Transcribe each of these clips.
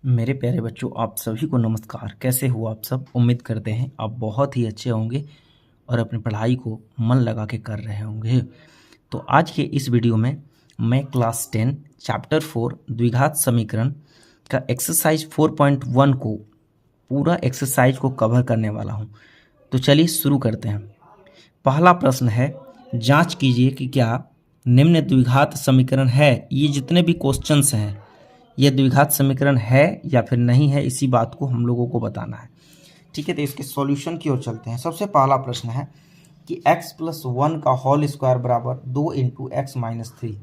मेरे प्यारे बच्चों, आप सभी को नमस्कार। कैसे हो आप सब? उम्मीद करते हैं आप बहुत ही अच्छे होंगे और अपनी पढ़ाई को मन लगा के कर रहे होंगे। तो आज के इस वीडियो में मैं क्लास 10 चैप्टर 4 द्विघात समीकरण का एक्सरसाइज 4.1 को पूरा एक्सरसाइज को कवर करने वाला हूं। तो चलिए शुरू करते हैं। पहला प्रश्न है, जांच कीजिए कि क्या निम्न द्विघात समीकरण है। ये जितने भी क्वेश्चंस हैं ये द्विघात समीकरण है या फिर नहीं है, इसी बात को हम लोगों को बताना है। ठीक है, तो इसके सॉल्यूशन की ओर चलते हैं। सबसे पहला प्रश्न है कि x+1 का होल स्क्वायर बराबर 2 इंटू एक्स माइनस 3।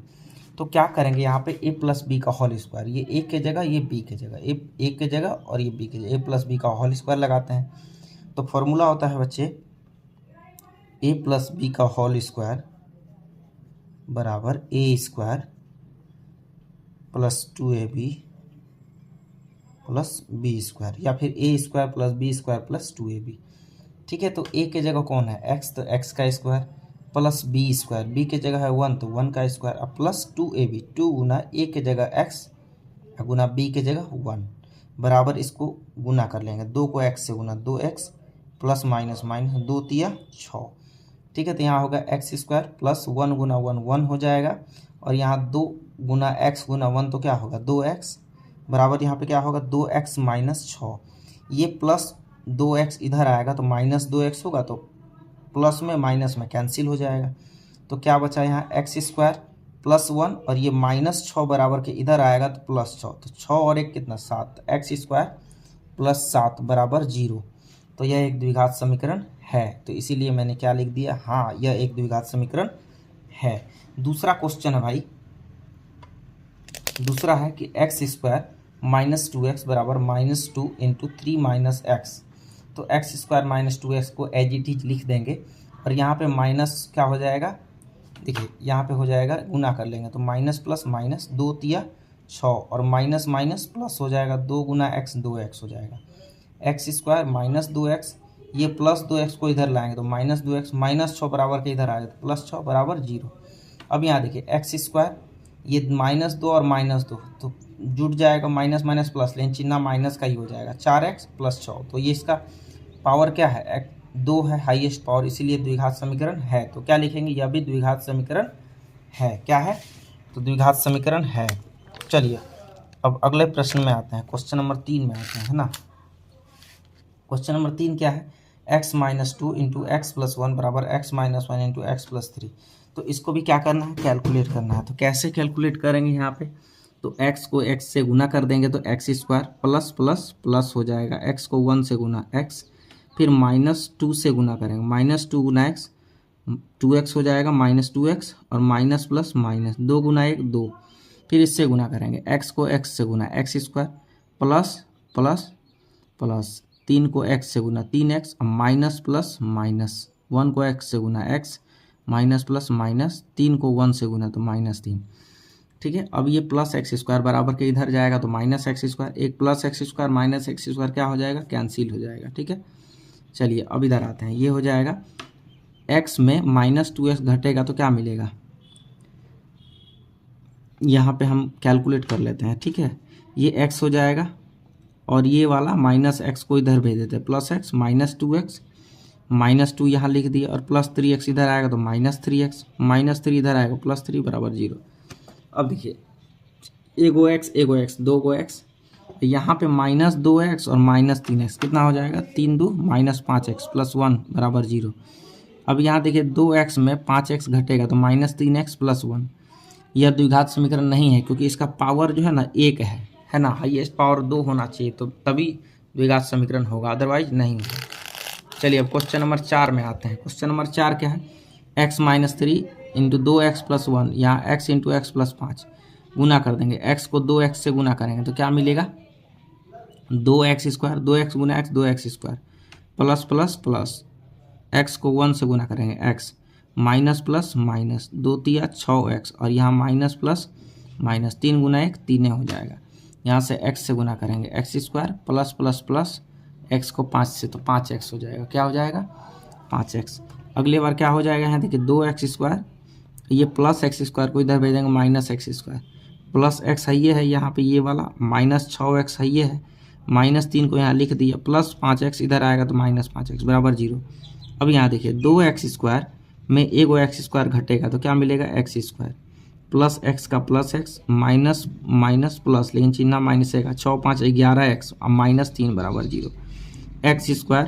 तो क्या करेंगे यहाँ पे a प्लस बी का होल स्क्वायर, ये ए के जगह ये बी के जगह, ए के जगह और ये बी के जगह, a प्लस बी का होल स्क्वायर लगाते हैं। तो फॉर्मूला होता है बच्चे a प्लस बी का होल स्क्वायर बराबर a square plus 2ab plus B square, या फिर a square plus B square plus 2ab। ठीक है, तो ए के जगह कौन है x, तो x का square plus B square, B के जगह है 1 तो 1 का स्क्वायर, अब प्लस 2ab, 2 गुना ए के जगह x गुना बी के जगह 1 बराबर, इसको गुना कर लेंगे, 2 को x से गुना 2x प्लस माइनस माइनस 2 तिया 6। ठीक है, तो यहाँ होगा एक्स स्क्वायर प्लस 1 गुना 1 1 हो जाएगा, और यहाँ 2 गुना एक्स गुना 1 तो क्या होगा 2x बराबर, यहाँ पे क्या होगा 2x माइनस 6। ये प्लस 2x इधर आएगा तो माइनस 2x होगा, तो प्लस में माइनस में कैंसिल हो जाएगा। तो क्या बचा यहाँ एक्स स्क्वायर प्लस 1, और ये माइनस 6 बराबर के इधर आएगा तो प्लस 6, तो 6 और 1 कितना 7, एक्स स्क्वायर प्लस 7 बराबर 0। तो यह एक द्विघात समीकरण है, तो इसीलिए मैंने क्या लिख दिया, हाँ यह एक द्विघात समीकरण है। दूसरा क्वेश्चन है भाई, दूसरा है कि एक्स स्क्वायर माइनस 2x बराबर माइनस 2 इंटू 3 माइनस एक्स। तो एक्स स्क्वायर माइनस 2x को एज इट इज लिख देंगे, और यहाँ पे माइनस क्या हो जाएगा, देखिए यहाँ पे हो जाएगा गुना कर लेंगे, तो माइनस प्लस माइनस 2 तिया 6, और माइनस माइनस प्लस हो जाएगा, 2 गुना एक्स 2x हो जाएगा, एक्स स्क्वायर माइनस 2x, ये प्लस 2x को इधर लाएंगे तो माइनस 2x, माइनस 6 बराबर के इधर आएगा तो प्लस 6 बराबर 0। अब यहाँ देखिए एक्स स्क्वायर, ये माइनस 2 और माइनस 2 तो जुड़ जाएगा, माइनस माइनस प्लस, लेकिन चिन्ह माइनस का ही हो जाएगा, 4x प्लस 6। तो ये इसका पावर क्या है 2 है, हाईएस्ट पावर, इसीलिए द्विघात समीकरण है। तो क्या लिखेंगे, यह भी द्विघात समीकरण है। क्या है, तो द्विघात समीकरण है। चलिए अब अगले प्रश्न में आते हैं, क्वेश्चन नंबर 3 में आते हैं, है ना। क्वेश्चन नंबर 3 क्या है, x minus 2 into x plus 1 बराबर x minus 1 into x plus 3। तो इसको भी क्या करना है, कैलकुलेट करना है। तो कैसे कैलकुलेट करेंगे यहाँ पे, तो x को x से गुना कर देंगे तो x square plus plus plus हो जाएगा, x को 1 से गुना x, फिर माइनस 2 से गुना करेंगे, माइनस 2 गुना x 2x हो जाएगा, माइनस 2x और माइनस प्लस माइनस 2 गुना 1 2, फिर इससे गुना करेंगे, x को x से गुना x square plus plus plus 3 को x से गुना 3x, माइनस प्लस माइनस 1 को x से गुना x, माइनस प्लस माइनस 3 को 1 से गुना तो माइनस 3। ठीक है, अब ये प्लस एक्स स्क्वायर बराबर के इधर जाएगा तो माइनस एक्स स्क्वायर, एक plus x square minus x square क्या हो जाएगा, कैंसिल हो जाएगा। ठीक है, चलिए अब इधर आते हैं, ये हो जाएगा x में माइनस 2x घटेगा तो क्या मिलेगा, यहाँ पे हम कैलकुलेट कर लेते हैं। ठीक है, ये x हो जाएगा, और ये वाला माइनस एक्स को इधर भेज देते हैं, plus x minus 2x, minus 2 यहाँ लिख दिया, और प्लस 3x इधर आएगा तो माइनस 3x, माइनस 3 इधर आएगा प्लस 3 बराबर 0। अब देखिए एगो x दो गो x, यहाँ पे माइनस 2x और माइनस 3x कितना हो जाएगा, 3 2 माइनस 5x प्लस 1 बराबर 0। अब यहाँ देखिए 2x में 5x घटेगा तो माइनस 3x प्लस 1। यह द्विघात समीकरण नहीं है, क्योंकि इसका पावर जो है ना 1 है ना, हाईएस्ट पावर 2 होना चाहिए, तो तभी द्विघात समीकरण होगा, अदरवाइज नहीं होगा। चलिए अब क्वेश्चन नंबर 4 में आते हैं। क्वेश्चन नंबर 4 क्या है, x minus 3 into 2x plus 1, यहाँ x इंटू एक्स प्लस 5 गुना कर देंगे, x को 2x से गुना करेंगे तो क्या मिलेगा, 2x स्क्वायर, 2x गुना x 2x square plus plus plus x को 1 से गुना करेंगे x, माइनस प्लस माइनस 2 तिया 6x, और यहाँ माइनस प्लस माइनस 3 गुना 1 3 हो जाएगा, यहाँ से x से गुना करेंगे x square plus plus plus x को 5 से तो 5x हो जाएगा, क्या हो जाएगा 5x। अगली बार क्या हो जाएगा, यहाँ देखिए 2x स्क्वायर, ये प्लस एक्स स्क्वायर को इधर भेजेंगे minus x square plus x है ये है यहाँ पे ये वाला, माइनस 6x है ये है, -3 को यहाँ लिख दिया, प्लस 5x इधर आएगा तो -5x बराबर 0। अब यहाँ देखिए 2x² में एगो x² घटेगा तो क्या मिलेगा x², प्लस x का plus x, minus minus plus, लेकिन चिन्ह माइनस है, 6 5 11x और -3 बराबर 0। x²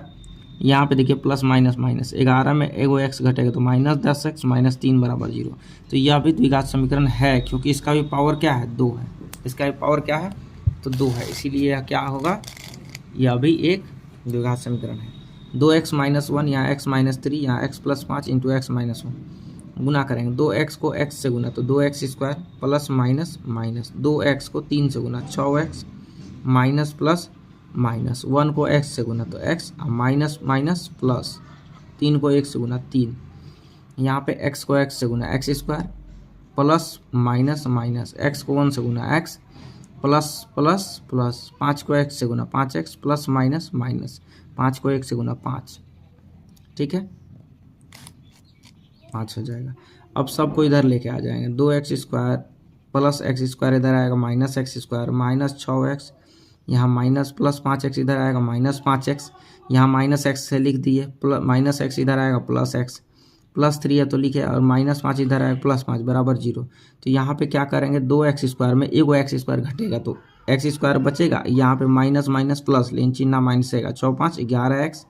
यहाँ पे देखिए प्लस माइनस माइनस, 11 में एगो x घटेगा तो -10x, -3 बराबर 0। तो यह भी द्विघात समीकरण है, क्योंकि इसका भी पावर क्या है 2 है, इसका भी पावर क्या है तो 2 है, इसीलिए यह क्या होगा, यह भी एक द्विघात समीकरण है। 2x - 1 यहाँ x - 3 यहाँ x + 5 × x - 1 गुना करेंगे, 2x को x से गुना तो 2x² plus minus minus, 2x को 3 से गुना 6x माइनस प्लस माइनस, 1 को x से गुना तो x माइनस माइनस प्लस, 3 को 1 से गुना 3, यहाँ पे x को x से गुना x² plus minus minus, x को 1 से गुना x प्लस प्लस प्लस, 5 को x से गुना 5x प्लस माइनस माइनस, 5 को 1 से गुना 5, ठीक है 5 हो जाएगा। अब सबको इधर लेके आ जाएंगे, 2x² प्लस x² इधर आएगा -x² माइनस 6x, यहाँ माइनस प्लस 5x इधर आएगा -5x, यहाँ -x से लिख दिए, -x इधर आएगा प्लस x, +3 है तो लिखे, और -5 इधर आएगा +5 बराबर 0। तो यहाँ पे क्या करेंगे, 2x² में एगो x² घटेगा तो x² बचेगा, यहाँ पे माइनस माइनस प्लस, लेकिन चिन्ह माइनस रहेगा, 6 5 11x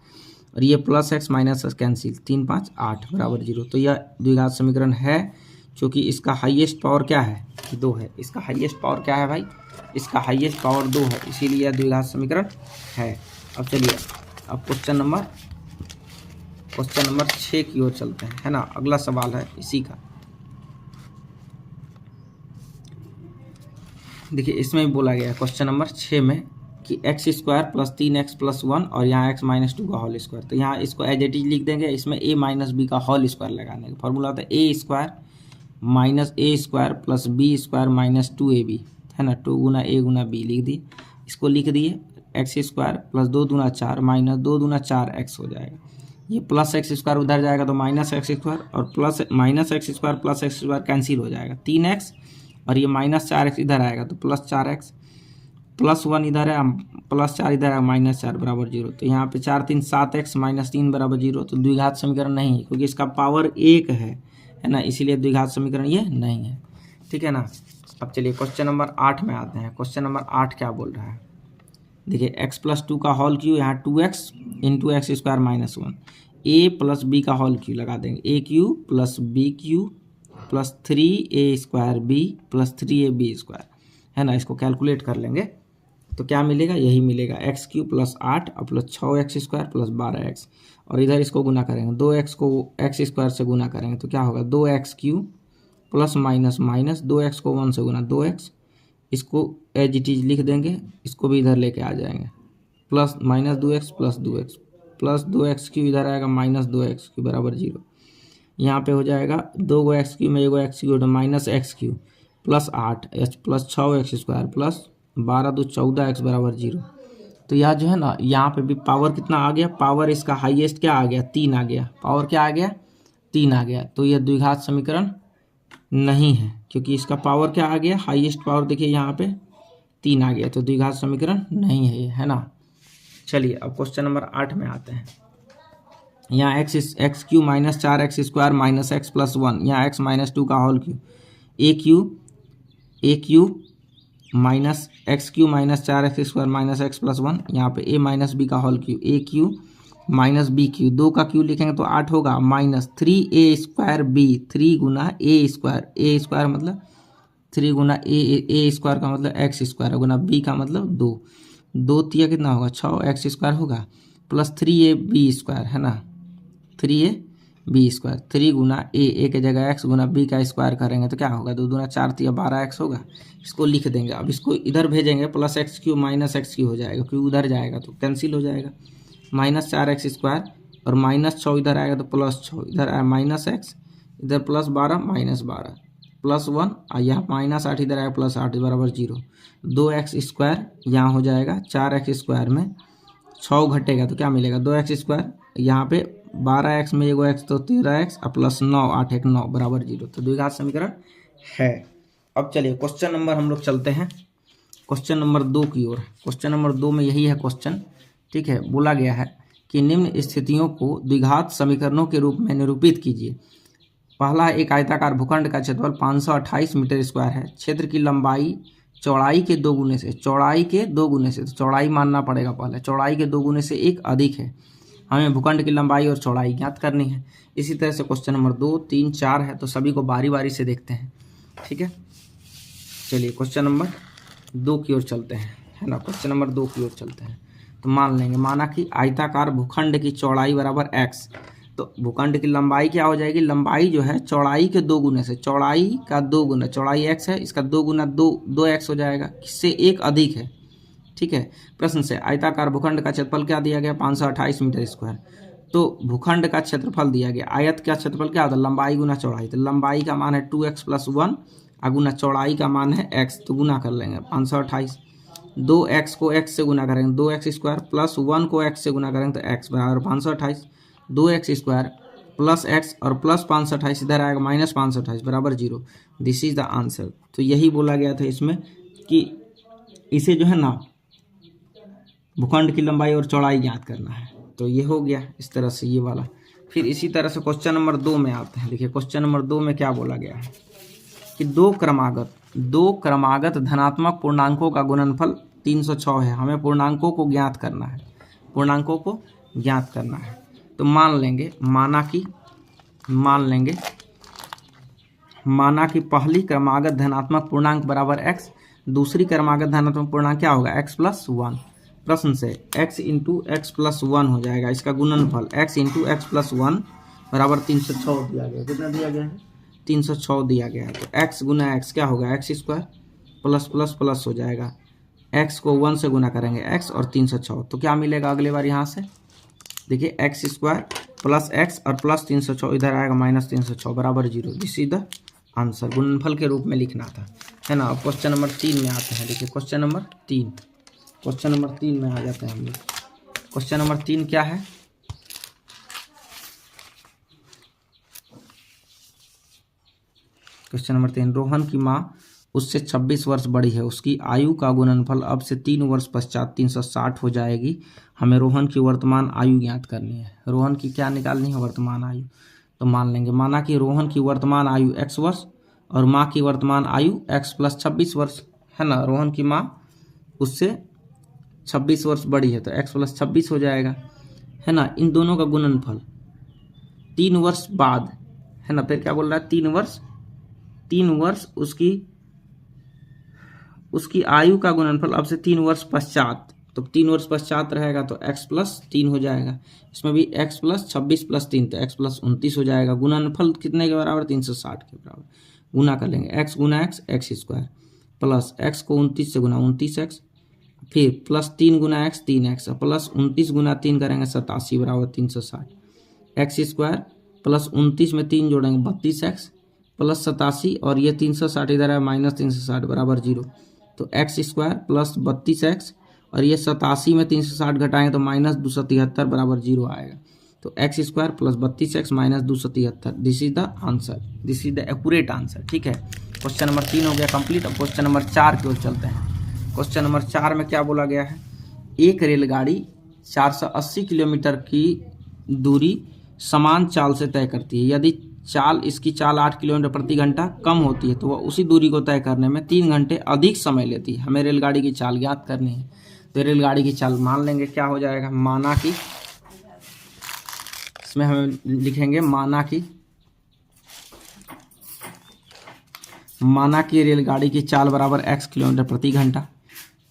और ये plus x minus x cancel, 3 5 8 बराबर 0। तो यह द्विघात समीकरण है, क्योंकि इसका हाईएस्ट पावर क्या है 2 है, इसका हाईएस्ट पावर क्या है भाई, इसका हाईएस्ट पावर 2 है, इसीलिए यह द्विघात समीकरण है। अब चलिए अब क्वेश्चन नंबर 6 की ओर चलते हैं, है ना, अगला सवाल है इसी का। देखिए इसमें भी बोला गया है क्वेश्चन नंबर 6 में कि x² + 3x + 1 और यहाँ x - 2 का होल स्क्वायर, तो यहाँ इसको एज इट इज लिख देंगे, इसमें a - b का होल स्क्वायर लगाने का फॉर्मूला होता है a² - a² + b² - 2ab, है ना, 2 × a × b लिख दिए, इसको लिख दिए, x² + 2 दूना 4 -2 दूना 4x हो जाएगा, ये प्लस x² उधर जाएगा तो -x² और plus -x² plus x² cancel हो जाएगा, 3x और ये -4x इधर आएगा तो +4x, +1 इधर है +4 इधर है -4 बराबर 0। तो यहाँ पे 4 3 7x -3 बराबर 0। तो द्विघात समीकरण नहीं है, क्योंकि इसका पावर 1 है ना, इसीलिए द्विघात समीकरण ये नहीं है, ठीक है ना। अब चलिए क्वेश्चन नंबर 8 में आते हैं। क्वेश्चन नंबर 8 क्या बोल रहा है, देखिए x + 2 का होल क्यू, यहाँ 2x × x² - 1, a + b का होल क्यू लगा देंगे, a³ + b³ + 3a² b + 3ab², है ना, इसको कैलकुलेट कर लेंगे तो क्या मिलेगा, यही मिलेगा, x³ + 8 और प्लस 6x² + 12x, और इधर इसको गुना करेंगे, 2x को x² से गुना करेंगे तो क्या होगा, 2x³ plus minus minus, 2x को 1 से गुना 2x, इसको एज इट इज लिख देंगे, इसको भी इधर लेके आ जाएंगे, plus -2x plus 2x plus 2x³ इधर आएगा -2x³ बराबर 0। यहाँ पे हो जाएगा 2 x³ में एगो x³ -x³ plus 8 plus 6x² plus 12 2 14x बराबर 0। तो यह जो है ना, यहाँ पे भी पावर कितना आ गया, पावर इसका हाईएस्ट क्या आ गया 3 आ गया, पावर क्या आ गया 3 आ गया। तो यह द्विघात समीकरण नहीं है, क्योंकि इसका पावर क्या आ गया, हाईएस्ट पावर देखिए यहाँ पे 3 आ गया, तो द्विघात समीकरण नहीं है ये, है ना। चलिए अब क्वेश्चन नंबर 8 में आते हैं। यहाँ x³ - 4x² - x + 1, यहाँ x - 2 का whole Q, a³ minus x³ - 4x² - x + 1, यहाँ पे a - b का होल क्यू, a³ - b³, 2 का क्यू लिखेंगे तो 8 होगा, -3a² b, 3 गुना a² मतलब 3 गुना a² का मतलब x² गुना b का मतलब 2, 2 तिया कितना होगा 6x² होगा, प्लस 3ab², है ना, 3ab², 3 गुना a के जगह x गुना b का स्क्वायर करेंगे तो क्या होगा, 2 दूना 4 तिया 12x होगा, इसको लिख देंगे। अब इसको इधर भेजेंगे, प्लस x³ माइनस x³ हो जाएगा, क्योंकि उधर जाएगा तो कैंसिल हो जाएगा, -4x² और -6 इधर आएगा तो +6, इधर आया -x, इधर +12 -12 +1 और यहाँ -8 इधर आएगा +8 बराबर 0। 2x² यहाँ हो जाएगा 4x² में 6 घटेगा तो क्या मिलेगा, 2x², यहाँ पे 12x में एगो x तो 13x और प्लस 9 8 1 9 बराबर 0। तो द्विघात समीकरण है, अब चलिए क्वेश्चन नंबर हम लोग चलते हैं क्वेश्चन नंबर 2 की ओर। क्वेश्चन नंबर 2 में यही है क्वेश्चन, ठीक है। बोला गया है कि निम्न स्थितियों को द्विघात समीकरणों के रूप में निरूपित कीजिए। पहला, एक आयताकार भूखंड का क्षेत्रफल 528 मीटर स्क्वायर है। क्षेत्र की लंबाई चौड़ाई के 2 गुने से, चौड़ाई के 2 गुने से, तो चौड़ाई मानना पड़ेगा पहले, चौड़ाई के 2 गुने से 1 अधिक है। हमें भूखंड की लंबाई और चौड़ाई ज्ञात करनी है। इसी तरह से क्वेश्चन नंबर 2, 3, 4 है, तो सभी को बारी बारी से देखते हैं, ठीक है। चलिए क्वेश्चन नंबर 2 की ओर चलते हैं, है ना। क्वेश्चन नंबर 2 की ओर चलते हैं तो मान लेंगे, माना कि आयताकार भूखंड की चौड़ाई बराबर x, तो भूखंड की लंबाई क्या हो जाएगी, लंबाई जो है चौड़ाई के 2 गुने से, चौड़ाई का 2 गुना, चौड़ाई x है, इसका 2 गुना 2x हो जाएगा, किससे 1 अधिक है, ठीक है। प्रश्न से आयताकार भूखंड का क्षेत्रफल क्या दिया गया, 528 मीटर स्क्वायर। तो भूखंड का क्षेत्रफल दिया गया, आयत का क्षेत्रफल क्या होता है, लंबाई गुना चौड़ाई, तो लंबाई का मान है 2x + 1 और गुना चौड़ाई का मान है x, तो गुना कर लेंगे 528, 2x को x से गुना करेंगे 2x स्क्वायर प्लस 1 को x से गुना करेंगे तो x बराबर 528, 2x स्क्वायर प्लस x और प्लस 528 इधर आएगा माइनस 528 बराबर 0। This is the answer. तो यही बोला गया था इसमें कि इसे जो है ना भूखंड की लंबाई और चौड़ाई ज्ञात करना है। तो ये हो गया इस तरह से ये वाला। फिर इसी तरह से क्वेश्चन नंबर 2 में आते हैं। देखिए क्वेश्चन नंबर 2 में क्या बोला गया है कि दो क्रमागत धनात्मक पूर्णांकों का गुणनफल 306 है। हमें पूर्णांकों को ज्ञात करना है, पूर्णांकों को ज्ञात करना है। तो मान लेंगे, माना कि पहली क्रमागत धनात्मक पूर्णांक बराबर x, दूसरी क्रमागत धनात्मक पूर्णांक क्या होगा, x + 1। प्रश्न से x × x + 1 हो जाएगा, इसका गुणनफल x × x + 1 बराबर 306 दिया गया। कितना दिया गया है, 306 दिया गया है। तो x गुना x क्या होगा, x square plus plus plus हो जाएगा, x को 1 से गुना करेंगे x और 306, तो क्या मिलेगा अगले बार यहाँ से देखिए x स्क्वायर प्लस x और प्लस 306 इधर आएगा माइनस 306 बराबर 0। This is the answer. गुणनफल के रूप में लिखना था, है ना। अब क्वेश्चन नंबर 3 में आते हैं। देखिए क्वेश्चन नंबर 3 में आ जाते हैं हम लोग। क्वेश्चन नंबर 3 क्या है, क्वेश्चन नंबर 3, रोहन की माँ उससे 26 वर्ष बड़ी है, उसकी आयु का गुणनफल अब से 3 वर्ष पश्चात 360 हो जाएगी। हमें रोहन की वर्तमान आयु ज्ञात करनी है। रोहन की क्या निकालनी है, वर्तमान आयु। तो मान लेंगे, माना कि रोहन की वर्तमान आयु x वर्ष और माँ की वर्तमान आयु x + 26 वर्ष, है ना। रोहन की माँ उससे 26 वर्ष बड़ी है तो x + 26 हो जाएगा, है ना। इन दोनों का गुणनफल 3 वर्ष बाद, है ना। फिर क्या बोल रहा है, 3 वर्ष उसकी आयु का गुणनफल अब से 3 वर्ष पश्चात, तो 3 वर्ष पश्चात रहेगा तो x + 3 हो जाएगा। इसमें भी x + 26 + 3 तो x + 29 हो जाएगा। गुणनफल कितने के बराबर, 360 के बराबर। गुना कर लेंगे, x गुना x स्क्वायर प्लस x को 29 से गुना 29x, फिर प्लस 3 गुना x 3x प्लस 29 गुना 3 करेंगे 87 बराबर 360। x स्क्वायर प्लस 29 में 3 जोड़ेंगे 32x प्लस 87 और ये 360 इधर है माइनस 360 बराबर 0। तो x स्क्वायर प्लस 32x और ये 87 में 360 घटाएंगे तो माइनस 273 बराबर 0 आएगा। तो x square plus 32x minus 273, this is the answer, this is the accurate answer. ठीक है, क्वेश्चन नंबर 3 हो गया कंप्लीट। अब क्वेश्चन नंबर 4 की ओर चलते हैं। क्वेश्चन नंबर 4 में क्या बोला गया है, एक रेलगाड़ी 480 किलोमीटर की दूरी समान चाल से तय करती है। यदि इसकी चाल 8 किलोमीटर प्रति घंटा कम होती है तो वह उसी दूरी को तय करने में 3 घंटे अधिक समय लेती है। हमें रेलगाड़ी की चाल ज्ञात करनी है। तो रेलगाड़ी की चाल मान लेंगे, क्या हो जाएगा, माना कि इसमें हम लिखेंगे माना कि रेलगाड़ी की चाल बराबर x किलोमीटर प्रति घंटा।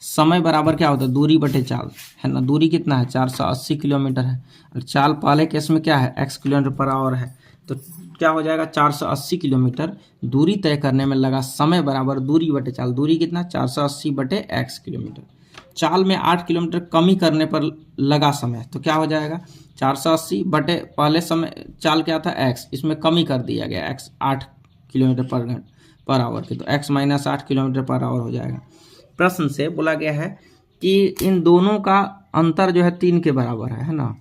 समय बराबर क्या होता है, दूरी बटे चाल, है ना। दूरी कितना है, 480 किलोमीटर है और चाल पहले केस में क्या है, x किलोमीटर पर आवर है। तो क्या हो जाएगा, 480 किलोमीटर दूरी तय करने में लगा समय बराबर दूरी बटे चाल। दूरी कितना, 480 बटे x किलोमीटर। चाल में 8 किलोमीटर कमी करने पर लगा समय, तो क्या हो जाएगा, 480 बटे पहले समय चाल क्या था x, इसमें कमी कर दिया गया x 8 किलोमीटर पर आवर की, तो x minus 8 kilometre per hour हो जाएगा। प्रश्न से बोला गया है कि इन दोनों का अंतर जो है 3 के बराबर है ना।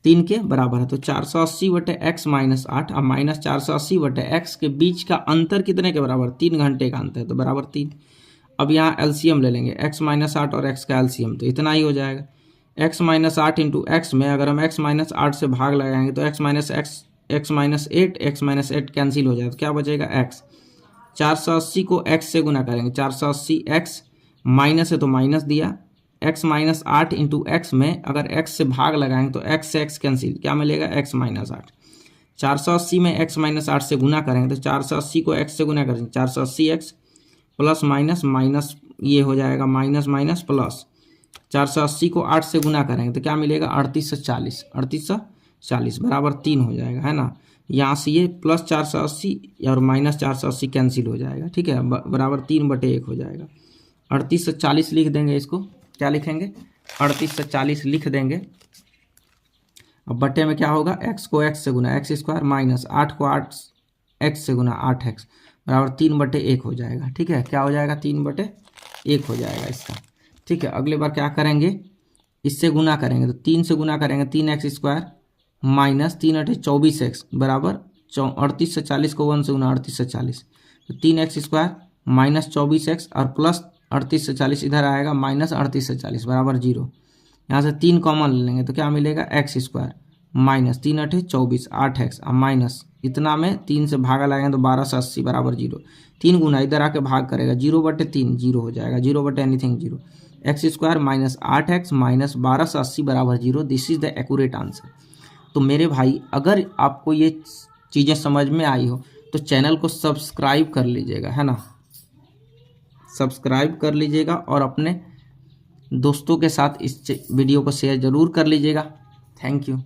3 के बराबर है। तो 480 बटे x माइनस 8 अब माइनस 480 बटे x के बीच का अंतर कितने के बराबर, 3 घंटे का अंतर है, तो बराबर 3। अब यहाँ एलसीएम ले लेंगे, x माइनस 8 और x का एलसीएम, तो इतना ही हो जाएगा। x माइनस 8 इंटू एक्स में अगर हम x माइनस 8 से भाग लगाएंगे तो x माइनस 8 कैंसिल हो जाएगा, तो क्या बचेगा x। 480 को x से गुना करेंगे, 480 x माइनस है तो माइनस दिया, x माइनस 8 इंटू एक्स में अगर x से भाग लगाएंगे तो x से x कैंसिल, क्या मिलेगा x माइनस 8। 480 में x माइनस 8 से गुना करेंगे तो 480 को x से गुना करेंगे, 480x प्लस माइनस माइनस ये हो जाएगा माइनस माइनस प्लस, 480 को 8 से गुना करेंगे तो क्या मिलेगा 3840 बराबर 3 हो जाएगा, है ना। यहाँ से ये प्लस 480 और माइनस 480 कैंसिल हो जाएगा, ठीक है, बराबर 3/1 हो जाएगा। 3840 लिख देंगे, इसको क्या लिखेंगे 3840 लिख देंगे। अब बटे में क्या होगा, x को x से गुना x स्क्वायर माइनस 8 को 8x से गुना 8x बराबर 3/1 हो जाएगा, ठीक है, क्या हो जाएगा 3/1 हो जाएगा इसका, ठीक है। अगले बार क्या करेंगे, इससे गुना करेंगे तो 3 से गुना करेंगे 3x स्क्वायर माइनस 3 × 24x बराबर 38 से 40 को 1 से गुना 38 से 40, तो 3x स्क्वायर माइनस 24x और प्लस 38 से 40 इधर आएगा माइनस 38 से 40 बराबर 0। यहाँ से 3 कॉमन ले लेंगे तो क्या मिलेगा x स्क्वायर माइनस 3 × 24 8x और माइनस इतना में 3 से भागा लगाएंगे तो 1280 बराबर 0। 3 गुना इधर आके भाग करेगा, 0/3 0 हो जाएगा, 0/एनीथिंग 0। x square minus 8x minus 1280 बराबर 0। This is the accurate answer. तो मेरे भाई अगर आपको ये चीज़ें समझ में आई हो तो चैनल को सब्सक्राइब कर लीजिएगा, है ना, सब्सक्राइब कर लीजिएगा और अपने दोस्तों के साथ इस वीडियो को शेयर ज़रूर कर लीजिएगा। Thank you.